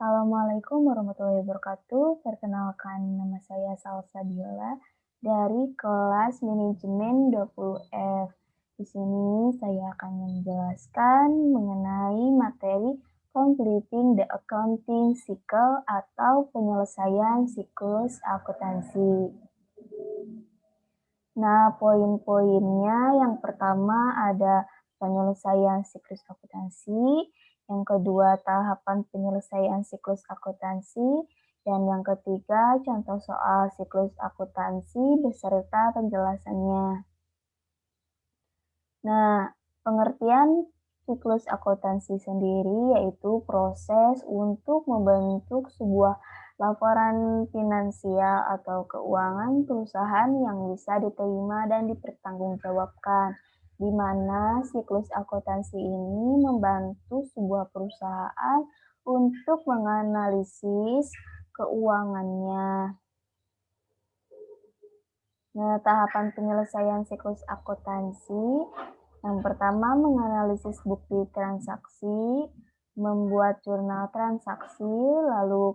Assalamualaikum warahmatullahi wabarakatuh. Perkenalkan, nama saya Salsabila dari kelas manajemen 20F. Di sini saya akan menjelaskan mengenai materi completing the accounting cycle atau penyelesaian siklus akuntansi. Nah, poin-poinnya yang pertama ada penyelesaian siklus akuntansi, yang kedua tahapan penyelesaian siklus akuntansi, dan yang ketiga contoh soal siklus akuntansi beserta penjelasannya. Nah, pengertian siklus akuntansi sendiri yaitu proses untuk membentuk sebuah laporan finansial atau keuangan perusahaan yang bisa diterima dan dipertanggungjawabkan, di mana siklus akuntansi ini membantu sebuah perusahaan untuk menganalisis keuangannya. Nah, tahapan penyelesaian siklus akuntansi yang pertama menganalisis bukti transaksi, membuat jurnal transaksi, lalu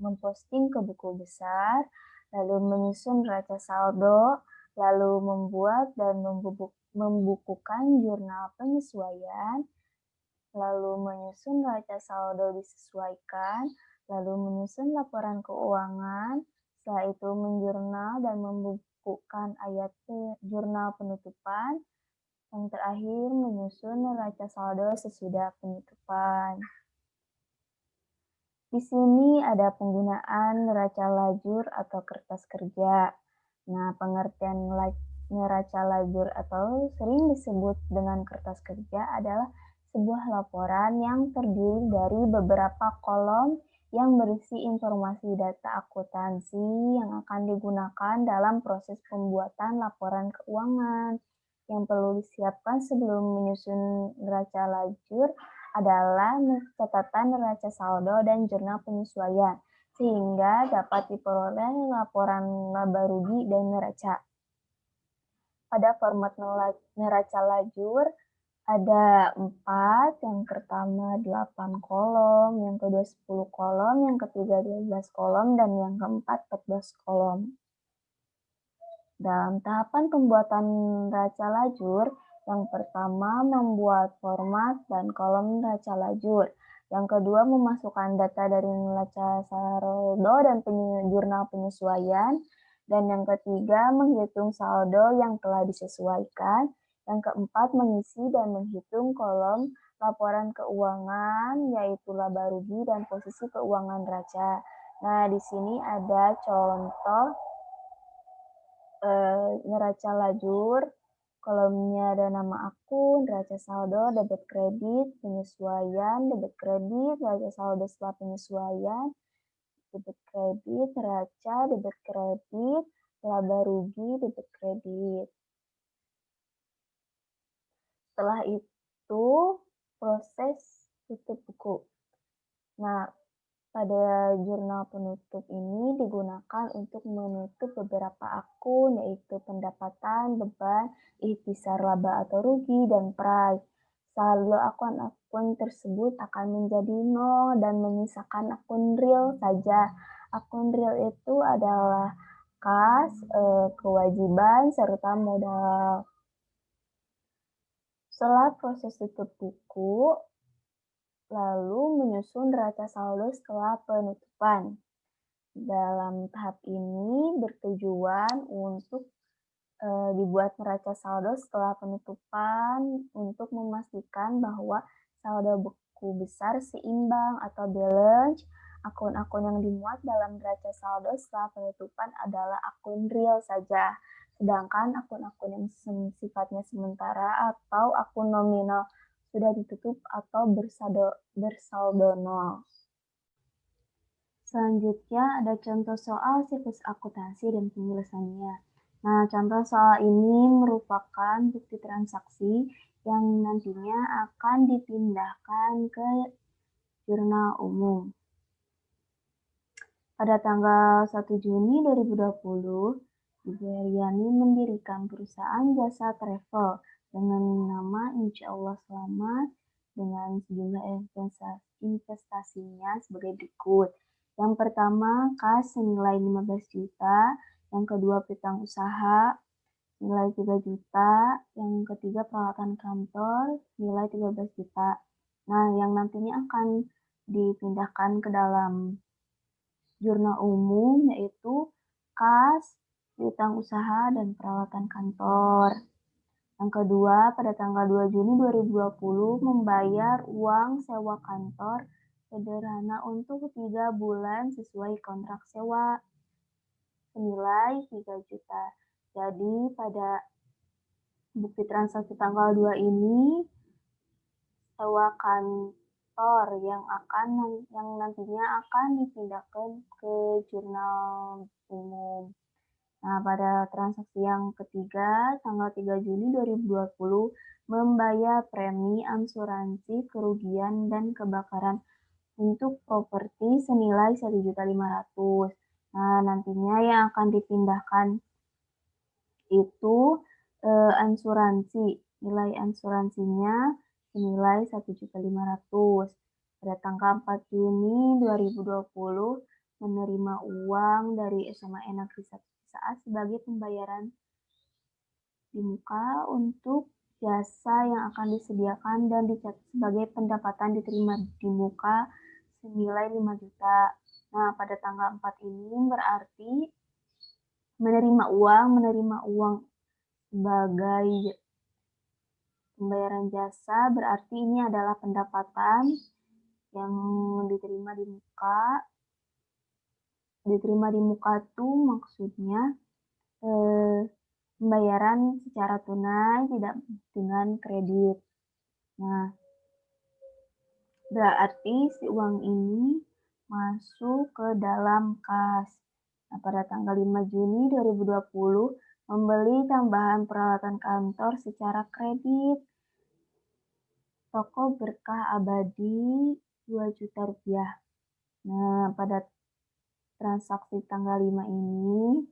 memposting ke buku besar, lalu menyusun neraca saldo, lalu membuat dan membukukan jurnal penyesuaian, lalu menyusun neraca saldo disesuaikan, lalu menyusun laporan keuangan, setelah itu menjurnal dan membukukan ayat jurnal penutupan, yang terakhir menyusun neraca saldo sesudah penutupan. Di sini ada penggunaan neraca lajur atau kertas kerja. Nah, pengertian neraca lajur atau sering disebut dengan kertas kerja adalah sebuah laporan yang terdiri dari beberapa kolom yang berisi informasi data akuntansi yang akan digunakan dalam proses pembuatan laporan keuangan. Yang perlu disiapkan sebelum menyusun neraca lajur adalah catatan neraca saldo dan jurnal penyesuaian, sehingga dapat diperoleh laporan laba rugi dan neraca. Pada format neraca lajur ada 4, yang pertama 8 kolom, yang kedua 10 kolom, yang ketiga 12 kolom, dan yang keempat 14 kolom. Dalam tahapan pembuatan neraca lajur, yang pertama membuat format dan kolom neraca lajur. Yang kedua memasukkan data dari neraca saldo dan jurnal penyesuaian. Dan yang ketiga menghitung saldo yang telah disesuaikan. Yang keempat mengisi dan menghitung kolom laporan keuangan yaitu laba rugi dan posisi keuangan neraca. Nah, di sini ada contoh neraca lajur, kolomnya ada nama akun, neraca saldo, debit kredit, penyesuaian, debit kredit, neraca saldo setelah penyesuaian, debit kredit, neraca, debit kredit, laba rugi, debit kredit. Setelah itu proses tutup buku. Nah, pada jurnal penutup ini digunakan untuk menutup beberapa akun, yaitu pendapatan, beban, ikhtisar laba atau rugi, dan price. Saldo akun-akun tersebut akan menjadi nol dan menyisakan akun real saja. Akun real itu adalah kas, kewajiban, serta modal. Setelah proses tutup buku, lalu menyusun neraca saldo setelah penutupan. Dalam tahap ini bertujuan untuk dibuat neraca saldo setelah penutupan untuk memastikan bahwa saldo buku besar seimbang atau balance. Akun-akun yang dimuat dalam neraca saldo setelah penutupan adalah akun real saja, sedangkan akun-akun yang sifatnya sementara atau akun nominal sudah ditutup atau bersaldo nol. Selanjutnya ada contoh soal siklus akuntansi dan penjelasannya. Nah, contoh soal ini merupakan bukti transaksi yang nantinya akan dipindahkan ke jurnal umum. Pada tanggal 1 Juni 2020, Ibu Heriani mendirikan perusahaan jasa travel dengan nama Insya Allah Selamat dengan sejumlah investasinya sebagai berikut. Yang pertama, kas senilai 15 juta, yang kedua piutang usaha nilai 3 juta, yang ketiga peralatan kantor nilai 13 juta. Nah, yang nantinya akan dipindahkan ke dalam jurnal umum yaitu kas, piutang usaha, dan peralatan kantor. Yang kedua, pada tanggal 2 Juni 2020 membayar uang sewa kantor sederhana untuk 3 bulan sesuai kontrak sewa senilai 3 juta. Jadi pada bukti transaksi tanggal 2 ini sewa kantor yang nantinya akan dipindahkan ke jurnal umum. Nah, pada transaksi yang ketiga, tanggal 3 Juni 2020, membayar premi asuransi kerugian dan kebakaran untuk properti senilai 1.500.000. Nah, nantinya yang akan dipindahkan itu asuransi. Nilai asuransinya senilai 1.500.000. Pada tanggal 4 Juni 2020, menerima uang dari SMA Negeri 1 Cisaat sebagai pembayaran di muka untuk jasa yang akan disediakan dan dicatat sebagai pendapatan diterima di muka senilai 5 juta. Nah, pada tanggal 4 ini berarti menerima uang sebagai pembayaran jasa berarti ini adalah pendapatan yang diterima di muka. Diterima di muka itu maksudnya pembayaran secara tunai tidak dengan kredit. Nah, berarti si uang ini masuk ke dalam kas. Nah, pada tanggal 5 Juni 2020 membeli tambahan peralatan kantor secara kredit. Toko Berkah Abadi 2 juta rupiah. Nah, pada transaksi tanggal 5 ini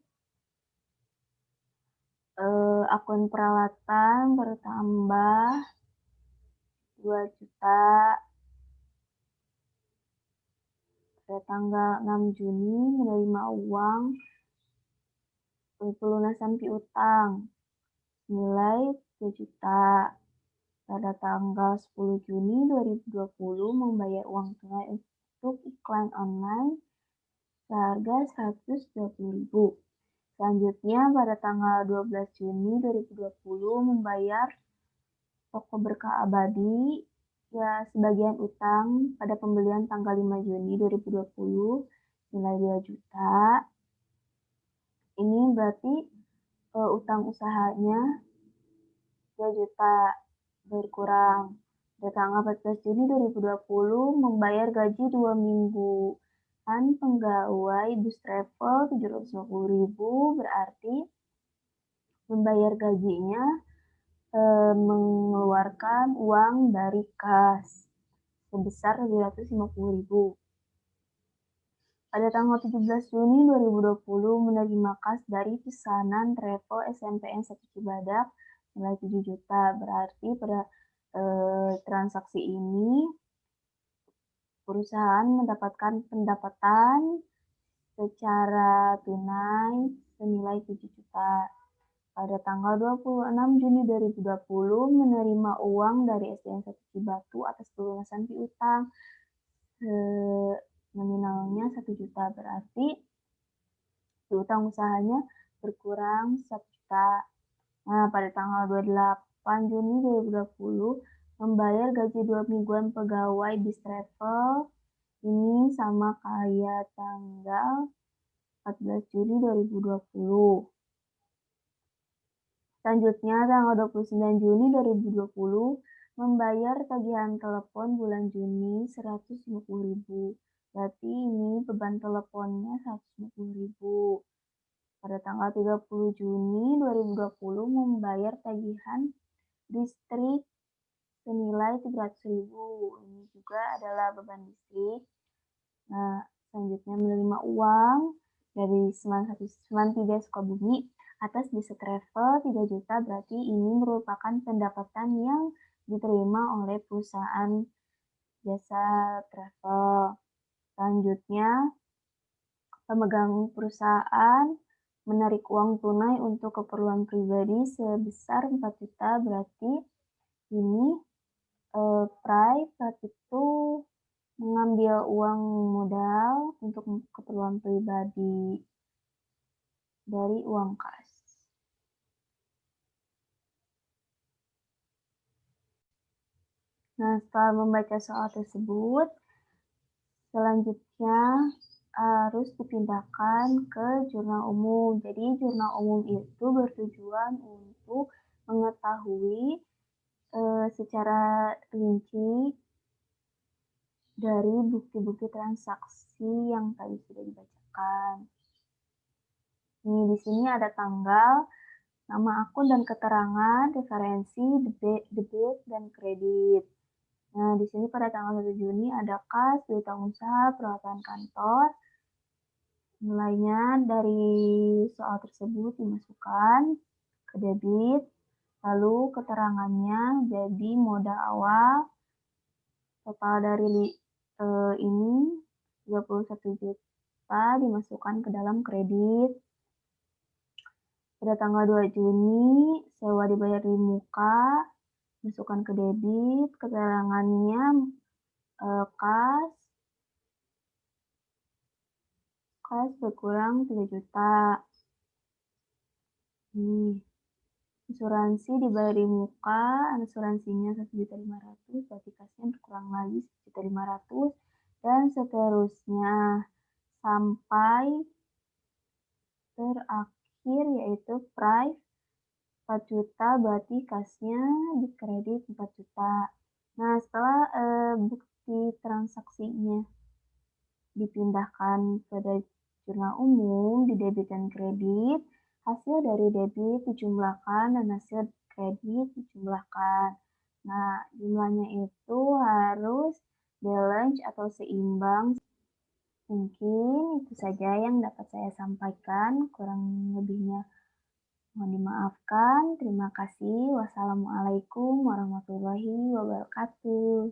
akun peralatan bertambah 2 juta. Pada tanggal 6 Juni menerima uang pelunasan piutang nilai 3 juta. Pada tanggal 10 Juni 2020 membayar uang tunai untuk iklan online seharga 120.000. Selanjutnya pada tanggal 12 Juni 2020 membayar Toko Berkah Abadi ya sebagian utang pada pembelian tanggal 5 Juni 2020 nilai 2 juta. Ini berarti utang usahanya 2 juta berkurang. Pada tanggal 14 Juni 2020 membayar gaji 2 mingguan pegawai bus travel 750.000 berarti membayar gajinya mengeluarkan uang dari kas sebesar 750.000. Pada tanggal 17 Juni 2020 menerima kas dari pesanan travel SMPN 1 Cibadak nilai 7 juta. Berarti pada transaksi ini perusahaan mendapatkan pendapatan secara tunai senilai 7 juta. Pada tanggal 26 Juni 2020 menerima uang dari SDN 1 Cibatu atas pelunasan piutang nominalnya 1 juta. Berarti piutang usahanya berkurang 1 juta. Nah, pada tanggal 28 Juni 2020 membayar gaji 2 mingguan pegawai bis travel ini sama kayak tanggal 14 Juni 2020. Selanjutnya tanggal 29 Juni 2020 membayar tagihan telepon bulan Juni 150.000. Berarti ini beban teleponnya 150.000. Pada tanggal 30 Juni 2020 membayar tagihan listrik senilai 300.000. Ini juga adalah beban listrik. Nah, selanjutnya menerima uang dari Seman 3 Sukabumi atas jasa travel 3 juta. Berarti ini merupakan pendapatan yang diterima oleh perusahaan jasa travel. Selanjutnya, pemegang perusahaan menarik uang tunai untuk keperluan pribadi sebesar 4 juta, berarti ini, private itu mengambil uang modal untuk keperluan pribadi dari uang kas. Nah, setelah membaca soal tersebut, selanjutnya harus dipindahkan ke jurnal umum. Jadi jurnal umum itu bertujuan untuk mengetahui, secara rinci dari bukti-bukti transaksi yang tadi sudah dibacakan. Nih, di sini ada tanggal, nama akun dan keterangan, referensi, debit, dan kredit. Nah, di sini pada tanggal 1 Juni ada kas, piutang usaha, peralatan kantor. Nilainya dari soal tersebut dimasukkan ke debit, lalu keterangannya jadi modal awal, total dari ini 31 juta dimasukkan ke dalam kredit. Pada tanggal 2 Juni, sewa dibayar di muka, masukkan ke debit, keterangannya kas berkurang 3 juta. Nih, asuransi dibayar di muka, asuransinya 1.500.000, berarti kasnya berkurang lagi 1.500.000, dan seterusnya sampai terakhir yaitu price 4 juta, berarti kasnya di kredit 4 juta. Nah, setelah bukti transaksinya dipindahkan ke jurnal umum, di debit dan kredit, hasil dari debit dijumlahkan dan hasil kredit dijumlahkan. Nah, jumlahnya itu harus balance atau seimbang. Mungkin itu saja yang dapat saya sampaikan, kurang lebihnya mohon dimaafkan. Terima kasih. Wassalamualaikum warahmatullahi wabarakatuh.